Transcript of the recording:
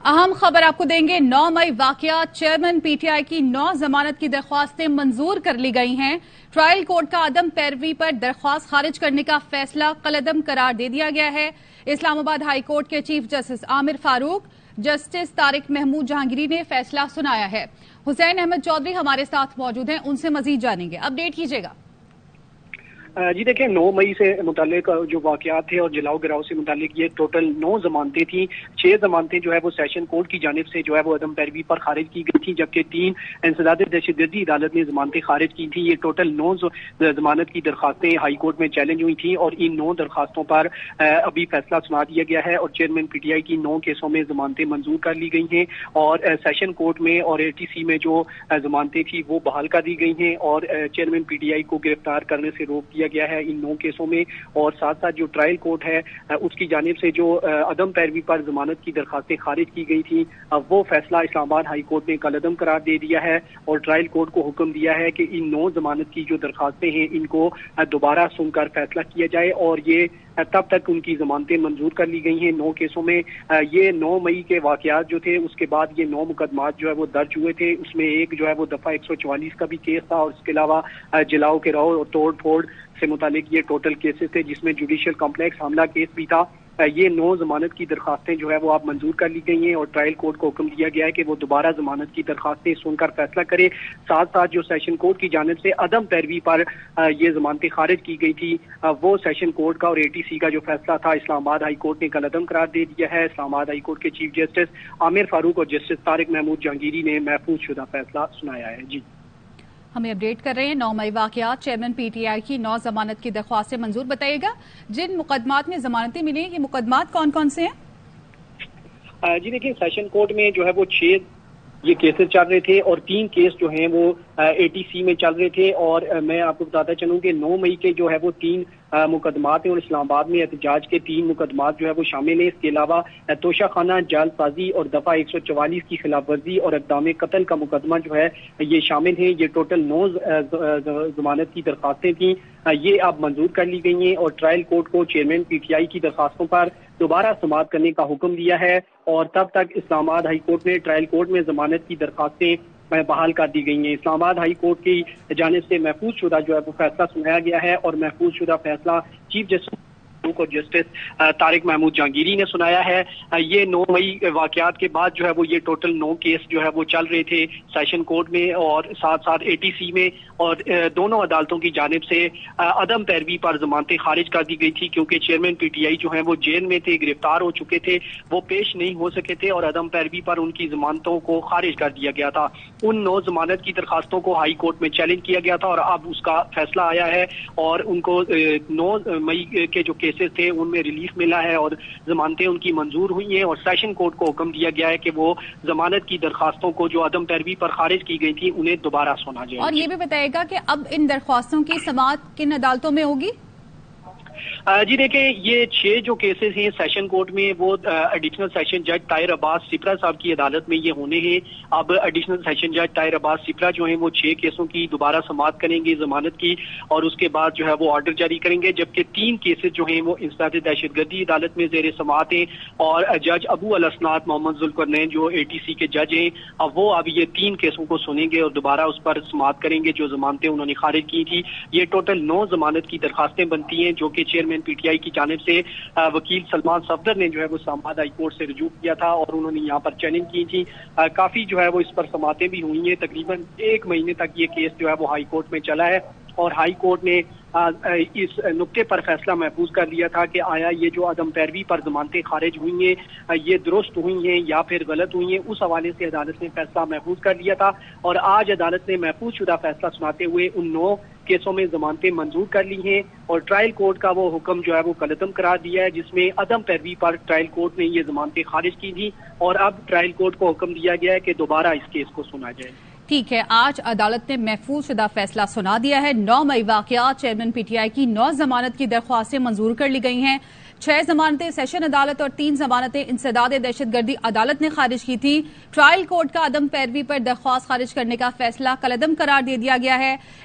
اہم خبر آپ کو دیں گے 9 مئی واقعات چیئرمین پی ٹی آئی کی 9 ضمانت کی درخواستیں منظور کر لی گئی ہیں۔ ٹرائل کورٹ کا عدم پیروی پر درخواست خارج کرنے کا فیصلہ کالعدم قرار دے دیا گیا ہے۔ اسلام آباد ہائی کورٹ کے چیف جسٹس عامر فاروق، جسٹس طارق محمود جہانگیری نے فیصلہ سنایا ہے۔ حسین احمد چودھری ہمارے ساتھ موجود ہیں، ان سے مزید جانیں گے۔ اپڈیٹ کیجیے گا۔ جی دیکھیں 9 مئی سے متعلق جو واقعات تھے اور جلاؤ گراؤ سے متعلق یہ ٹوٹل 9 ضمانتیں تھیں۔ 6 ضمانتیں جو ہے وہ سیشن کورٹ کی جانب سے جو ہے وہ عدم پیروی پر خارج کی گئی تھی، جبکہ 3 انسداد دہشت گردی عدالت نے ضمانتیں خارج کی تھیں۔ یہ ٹوٹل 9 ضمانت کی درخواستیں ہائی کورٹ میں چیلنج ہوئی تھیں اور ان 9 درخواستوں پر ابھی فیصلہ سنا دیا گیا ہے اور چیئرمین پی ٹی آئی کی 9 کیسوں میں ضمانتیں منظور کر لی گئی ہیں اور سیشن کورٹ میں اور اے ٹی سی میں جو ضمانتیں تھیں وہ بحال کر دی گئی ہیں اور چیئرمین پی ٹی آئی کو گرفتار کرنے سے روک دیا گیا ہے ان 9 کیسوں میں، اور ساتھ ساتھ جو ٹرائل کورٹ ہے اس کی جانب سے جو عدم پیروی پر ضمانت کی درخواستیں خارج کی گئی تھیں وہ فیصلہ اسلام آباد ہائی کورٹ نے کالعدم قرار دے دیا ہے اور ٹرائل کورٹ کو حکم دیا ہے کہ ان 9 ضمانت کی جو درخواستیں ہیں ان کو دوبارہ سن کر فیصلہ کیا جائے، اور یہ تب تک ان کی ضمانتیں منظور کر لی گئی ہیں 9 کیسوں میں۔ یہ 9 مئی کے واقعات جو تھے اس کے بعد یہ 9 مقدمات جو ہے وہ درج ہوئے تھے، اس میں ایک جو ہے وہ دفعہ 144 کا بھی کیس تھا اور اس کے علاوہ جلاؤ گراؤ اور توڑ پھوڑ سے متعلق یہ ٹوٹل کیسز تھے جس میں جوڈیشل کمپلیکس حملہ کیس بھی تھا۔ یہ 9 ضمانت کی درخواستیں جو ہے وہ آپ منظور کر لی گئی ہیں اور ٹرائل کورٹ کو حکم دیا گیا ہے کہ وہ دوبارہ ضمانت کی درخواستیں سن کر فیصلہ کرے۔ ساتھ ساتھ جو سیشن کورٹ کی جانب سے عدم پیروی پر یہ ضمانتیں خارج کی گئی تھی وہ سیشن کورٹ کا اور اے ٹی سی کا جو فیصلہ تھا اسلام آباد ہائی کورٹ نے کالعدم قرار دے دیا ہے۔ اسلام آباد ہائی کورٹ کے چیف جسٹس عامر فاروق اور جسٹس طارق محمود جہانگیری نے محفوظ شدہ فیصلہ سنایا ہے۔ جی ہمیں اپڈیٹ کر رہے ہیں 9 مئی واقعات چیئرمین پی ٹی آئی کی 9 ضمانت کی درخواستیں منظور۔ بتائیے گا جن مقدمات میں ضمانتیں ملی ہیں یہ مقدمات کون کون سے ہیں؟ جی دیکھیں سیشن کورٹ میں جو ہے وہ 6 یہ کیسز چل رہے تھے اور 3 کیس جو ہیں وہ اے ٹی سی میں چل رہے تھے، اور میں آپ کو بتاتا چلوں کہ 9 مئی کے جو ہے وہ 3 مقدمات ہیں اور اسلام آباد میں احتجاج کے 3 مقدمات جو ہے وہ شامل ہیں۔ اس کے علاوہ توشہ خانہ جعل سازی اور دفعہ 144 کی خلاف ورزی اور اقدام قتل کا مقدمہ جو ہے یہ شامل ہیں۔ یہ ٹوٹل 9 ضمانت کی درخواستیں تھیں، یہ اب منظور کر لی گئی ہیں اور ٹرائل کورٹ کو چیئرمین پی ٹی آئی کی درخواستوں پر دوبارہ سماعت کرنے کا حکم دیا ہے اور تب تک اسلام آباد ہائی کورٹ نے ٹرائل کورٹ میں ضمانت کی درخواستیں بحال کر دی گئی ہیں۔ اسلام آباد ہائی کورٹ کی جانب سے محفوظ شدہ جو ہے وہ فیصلہ سنایا گیا ہے اور محفوظ شدہ فیصلہ چیف جسٹس اور جسٹس طارق محمود جہانگیری نے سنایا ہے۔ یہ 9 مئی واقعات کے بعد جو ہے وہ یہ ٹوٹل 9 کیس جو ہے وہ چل رہے تھے سیشن کورٹ میں اور ساتھ ساتھ اے ٹی سی میں، اور دونوں عدالتوں کی جانب سے عدم پیروی پر ضمانتیں خارج کر دی گئی تھی کیونکہ چیئرمین پی ٹی آئی جو ہیں وہ جیل میں تھے، گرفتار ہو چکے تھے، وہ پیش نہیں ہو سکے تھے اور عدم پیروی پر ان کی ضمانتوں کو خارج کر دیا گیا تھا۔ ان 9 ضمانت کی درخواستوں کو ہائی کورٹ میں چیلنج کیا گیا تھا اور اب اس کا فیصلہ آیا ہے اور ان کو 9 مئی کے جو کیسز تھے ان میں ریلیف ملا ہے اور ضمانتیں ان کی منظور ہوئی ہیں اور سیشن کورٹ کو حکم دیا گیا ہے کہ وہ ضمانت کی درخواستوں کو جو عدم پیروی پر خارج کی گئی تھی انہیں دوبارہ سنا جائے۔ اور یہ بھی بتائے گا کہ اب ان درخواستوں کی سماعت کن عدالتوں میں ہوگی؟ جی دیکھیں یہ 6 جو کیسز ہیں سیشن کورٹ میں وہ ایڈیشنل سیشن جج طاہر عباس سپرا صاحب کی عدالت میں یہ ہونے ہیں۔ اب ایڈیشنل سیشن جج طاہر عباس سپرا جو ہیں وہ 6 کیسوں کی دوبارہ سماعت کریں گے ضمانت کی اور اس کے بعد جو ہے وہ آرڈر جاری کریں گے، جبکہ 3 کیسز جو ہیں وہ انسداد دہشت گردی عدالت میں زیر سماعت ہیں اور جج ابو الاسناد محمد ذوالقرنین جو اے ٹی سی کے جج ہیں وہ اب یہ 3 کیسوں کو سنیں گے اور دوبارہ اس پر سماعت کریں گے جو ضمانتیں انہوں نے خارج کی تھی۔ یہ ٹوٹل 9 ضمانت کی درخواستیں بنتی ہیں جو کہ چیئرمین پی ٹی آئی کی جانب سے وکیل سلمان صفدر نے جو ہے وہ اسلام آباد ہائی کورٹ سے رجوع کیا تھا اور انہوں نے یہاں پر چیلنج کی تھی۔ کافی جو ہے وہ اس پر سماعتیں بھی ہوئی ہیں، تقریباً 1 مہینے تک یہ کیس جو ہے وہ ہائی کورٹ میں چلا ہے اور ہائی کورٹ نے اس نقطے پر فیصلہ محفوظ کر لیا تھا کہ آیا یہ جو عدم پیروی پر ضمانتیں خارج ہوئی ہیں یہ درست ہوئی ہیں یا پھر غلط ہوئی ہیں، اس حوالے سے عدالت نے فیصلہ محفوظ کر لیا تھا اور آج عدالت نے محفوظ شدہ فیصلہ سناتے ہوئے ان 9 کیسوں میں ضمانتیں منظور کر لی ہیں اور ٹرائل کورٹ کا وہ حکم جو ہے وہ کالعدم قرار دیا ہے جس میں عدم پیروی پر ٹرائل کورٹ نے یہ ضمانتیں خارج کی تھی اور اب ٹرائل کورٹ کو حکم دیا گیا ہے کہ دوبارہ اس کیس کو سنا جائے۔ ٹھیک ہے، آج عدالت نے محفوظ شدہ فیصلہ سنا دیا ہے۔ 9 مئی واقعات چیئرمین پی ٹی آئی کی 9 ضمانت کی درخواستیں منظور کر لی گئی ہیں۔ 6 ضمانتیں سیشن عدالت اور 3 ضمانتیں انسداد دہشت گردی عدالت نے خارج کی تھی۔ ٹرائل کورٹ کا عدم پیروی پر درخواست خارج کرنے کا فیصلہ کالعدم قرار دے دیا گیا ہے۔